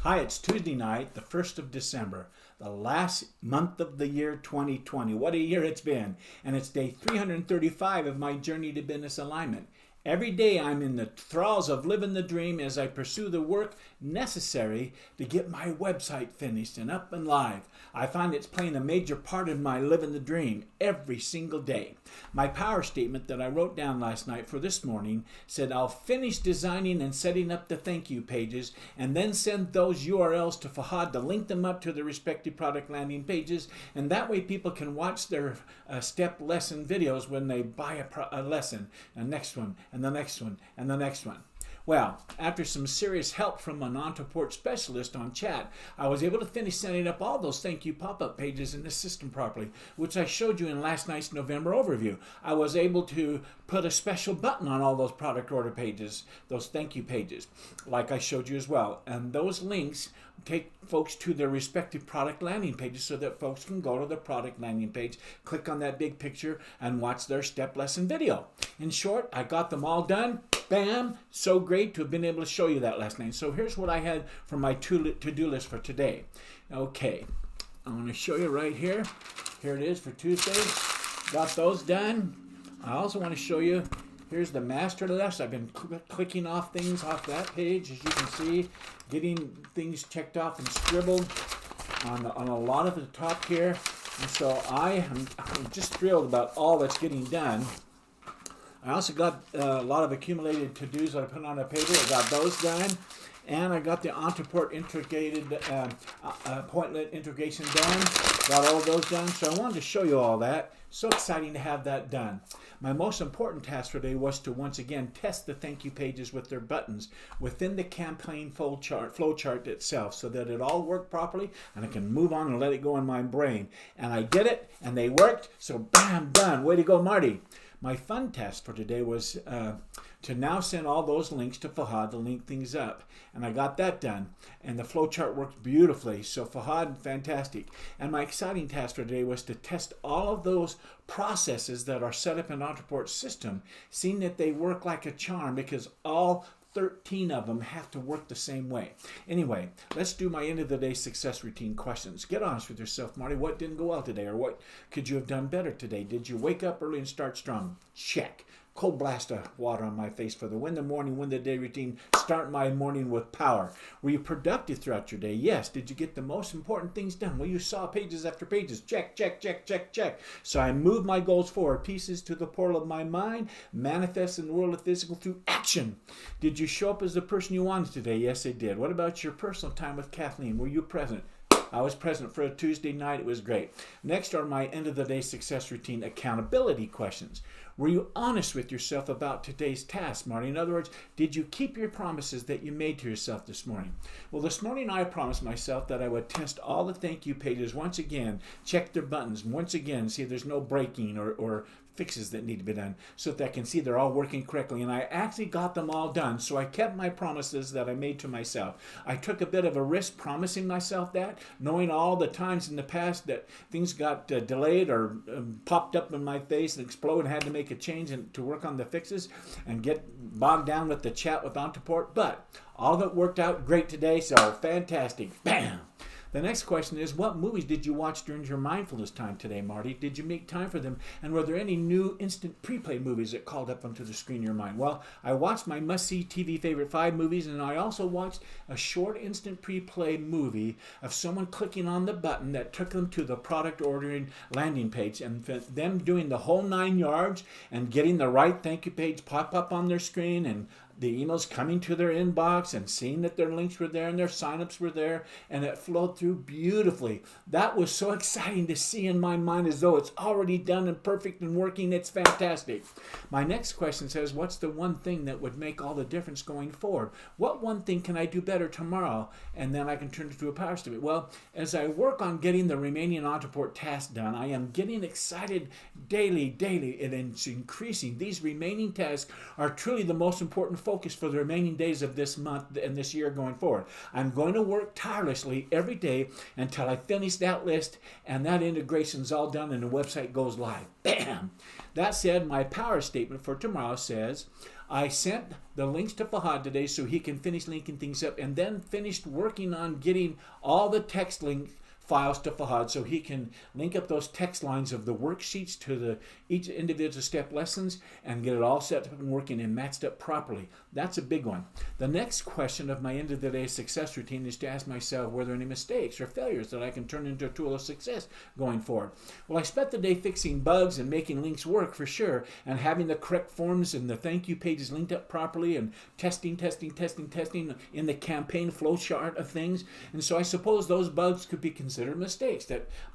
Hi, it's Tuesday night, the 1st of December, the last month of the year 2020. What a year it's been. And it's day 335 of my journey to business alignment. Every day I'm in the thralls of living the dream as I pursue the work necessary to get my website finished and up and live. I find it's playing a major part in my living the dream every single day. My power statement that I wrote down last night for this morning said I'll finish designing and setting up the thank you pages and then send those URLs to Fahad to link them up to the respective product landing pages, and that way people can watch their step lesson videos when they buy a lesson, the next one, and the next one, and the next one. Well, after some serious help from an Ontoport specialist on chat, I was able to finish setting up all those thank you pop-up pages in the system properly, which I showed you in last night's November overview. I was able to put a special button on all those product order pages, those thank you pages, like I showed you as well. And those links take folks to their respective product landing pages so that folks can go to the product landing page, click on that big picture, and watch their step lesson video. In short, I got them all done. Bam! So great to have been able to show you that last night. So here's what I had for my to-do list for today. Okay, I'm going to show you right here. Here it is for Tuesday. Got those done. I also want to show you, here's the master list. I've been clicking off things off that page, as you can see, getting things checked off and scribbled on a lot of the top here. And so I'm just thrilled about all that's getting done. I also got a lot of accumulated to-dos that I put on a paper. I got those done. And I got the Ontoport integrated appointment integration done. Got all those done. So I wanted to show you all that. So exciting to have that done. My most important task today was to once again test the thank you pages with their buttons within the campaign flow chart itself so that it all worked properly and I can move on and let it go in my brain. And I did it and they worked. So bam, done. Way to go, Marty. My fun task for today was to now send all those links to Fahad to link things up. And I got that done. And the flowchart worked beautifully. So Fahad, fantastic. And my exciting task for today was to test all of those processes that are set up in Ontoport's system, seeing that they work like a charm because all 13 of them have to work the same way. Anyway, let's do my end of the day success routine questions. Get honest with yourself, Marty. What didn't go well today, or what could you have done better today? Did you wake up early and start strong? Check. Cold blast of water on my face for the win the morning, win the day routine. Start my morning with power. Were you productive throughout your day? Yes. Did you get the most important things done? Well, you saw pages after pages. Check, check, check, check, check. So I moved my goals forward, pieces to the portal of my mind, manifest in the world of physical through action. Did you show up as the person you wanted today? Yes, I did. What about your personal time with Kathleen? Were you present? I was present for a Tuesday night. It was great. Next are my end of the day success routine accountability questions. Were you honest with yourself about today's task, Marty? In other words, did you keep your promises that you made to yourself this morning? Well, this morning I promised myself that I would test all the thank you pages once again, check their buttons once again, see if there's no breaking or fixes that need to be done so that I can see they're all working correctly. And I actually got them all done. So I kept my promises that I made to myself. I took a bit of a risk promising myself that, knowing all the times in the past that things got delayed or popped up in my face and exploded and had to make a change and to work on the fixes and get bogged down with the chat with Ontoport. But all of it worked out great today. So fantastic. Bam! The next question is, what movies did you watch during your mindfulness time today, Marty? Did you make time for them? And were there any new instant pre-play movies that called up onto the screen in your mind? Well, I watched my must-see TV favorite 5 movies, and I also watched a short instant pre-play movie of someone clicking on the button that took them to the product ordering landing page, and them doing the whole 9 yards and getting the right thank you page pop up on their screen and the emails coming to their inbox and seeing that their links were there and their signups were there, and it flowed through beautifully. That was so exciting to see in my mind as though it's already done and perfect and working. It's fantastic. My next question says, what's the one thing that would make all the difference going forward? What one thing can I do better tomorrow? And then I can turn it to a power statement. Well, as I work on getting the remaining Ontoport tasks done, I am getting excited daily, and it's increasing. These remaining tasks are truly the most important focus for the remaining days of this month and this year going forward. I'm going to work tirelessly every day until I finish that list and that integration's all done and the website goes live. Bam! That said, my power statement for tomorrow says, I sent the links to Fahad today so he can finish linking things up, and then finished working on getting all the text link files to Fahad so he can link up those text lines of the worksheets to the each individual step lessons and get it all set up and working and matched up properly. That's a big one. The next question of my end of the day success routine is to ask myself, were there any mistakes or failures that I can turn into a tool of success going forward? Well, I spent the day fixing bugs and making links work for sure, and having the correct forms and the thank you pages linked up properly, and testing in the campaign flow chart of things. And so I suppose those bugs could be considered mistakes,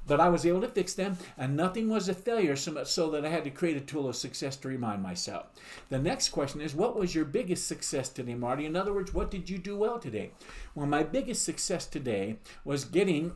but I was able to fix them, and nothing was a failure, so much so that I had to create a tool of success to remind myself. The next question is, what was your biggest success today, Marty? In other words, what did you do well today? Well, my biggest success today was getting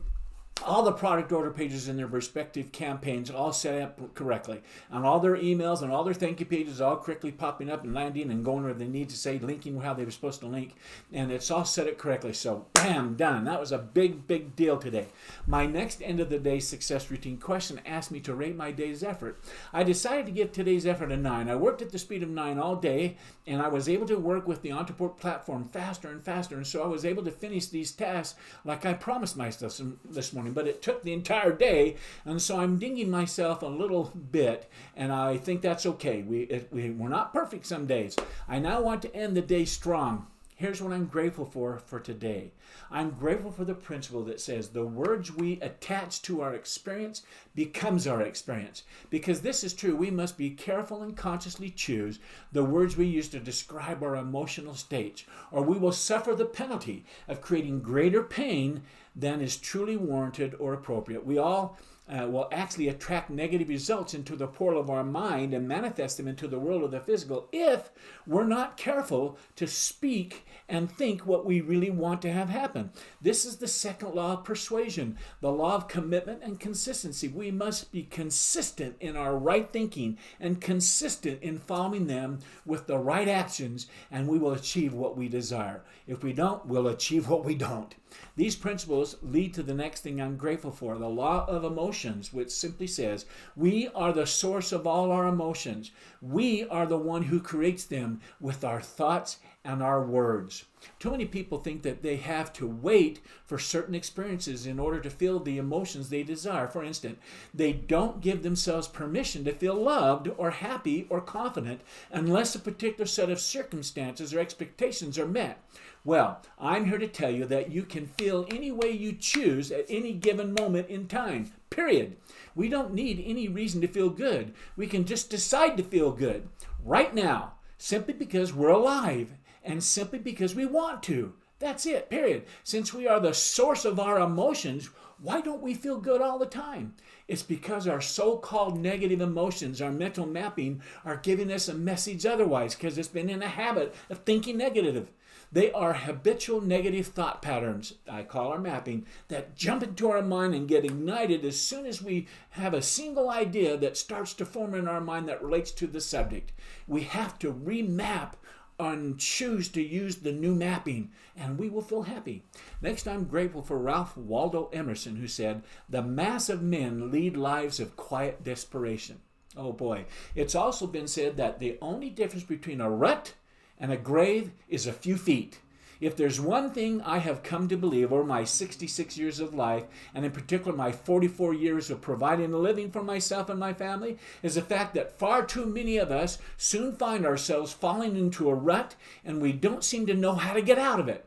all the product order pages in their respective campaigns all set up correctly, and all their emails and all their thank you pages all correctly popping up and landing and going where they need to say, linking how they were supposed to link, and it's all set up correctly. So bam, done. That was a big deal today. My next end of the day success routine question asked me to rate my day's effort. I decided to give today's effort a 9. I worked at the speed of 9 all day, and I was able to work with the Entreport platform faster and faster, and so I was able to finish these tasks like I promised myself this morning. But it took the entire day, and so I'm dinging myself a little bit, and I think that's okay. We're not perfect some days. I now want to end the day strong. Here's what I'm grateful for today. I'm grateful for the principle that says the words we attach to our experience becomes our experience. Because this is true, we must be careful and consciously choose the words we use to describe our emotional states, or we will suffer the penalty of creating greater pain than is truly warranted or appropriate. We all will actually attract negative results into the portal of our mind and manifest them into the world of the physical if we're not careful to speak and think what we really want to have happen. This is the second law of persuasion, the law of commitment and consistency. We must be consistent in our right thinking and consistent in following them with the right actions, and we will achieve what we desire. If we don't, we'll achieve what we don't. These principles lead to the next thing I'm grateful for, the law of emotions, which simply says, we are the source of all our emotions. We are the one who creates them with our thoughts and our words. Too many people think that they have to wait for certain experiences in order to feel the emotions they desire. For instance, they don't give themselves permission to feel loved or happy or confident unless a particular set of circumstances or expectations are met. Well, I'm here to tell you that you can feel any way you choose at any given moment in time, period. We don't need any reason to feel good. We can just decide to feel good right now, simply because we're alive and simply because we want to. That's it, period. Since we are the source of our emotions, why don't we feel good all the time? It's because our so-called negative emotions, our mental mapping, are giving us a message otherwise, because it's been in a habit of thinking negative. They are habitual negative thought patterns, I call our mapping, that jump into our mind and get ignited as soon as we have a single idea that starts to form in our mind that relates to the subject. We have to remap and choose to use the new mapping, and we will feel happy. Next, I'm grateful for Ralph Waldo Emerson, who said, "The mass of men lead lives of quiet desperation." Oh boy. It's also been said that the only difference between a rut and a grave is a few feet. If there's one thing I have come to believe over my 66 years of life, and in particular my 44 years of providing a living for myself and my family, is the fact that far too many of us soon find ourselves falling into a rut, and we don't seem to know how to get out of it.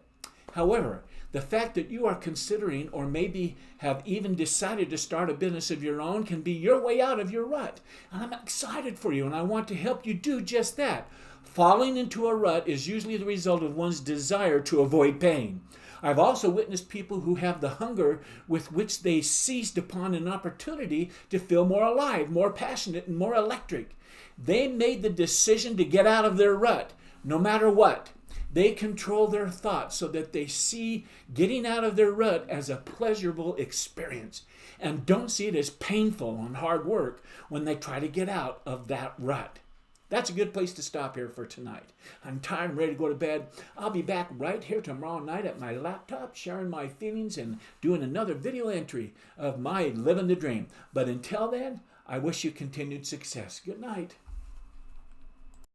However, the fact that you are considering or maybe have even decided to start a business of your own can be your way out of your rut. And I'm excited for you, and I want to help you do just that. Falling into a rut is usually the result of one's desire to avoid pain. I've also witnessed people who have the hunger with which they seized upon an opportunity to feel more alive, more passionate, and more electric. They made the decision to get out of their rut, no matter what. They control their thoughts so that they see getting out of their rut as a pleasurable experience and don't see it as painful and hard work when they try to get out of that rut. That's a good place to stop here for tonight. I'm tired and ready to go to bed. I'll be back right here tomorrow night at my laptop, sharing my feelings and doing another video entry of my living the dream. But until then, I wish you continued success. Good night.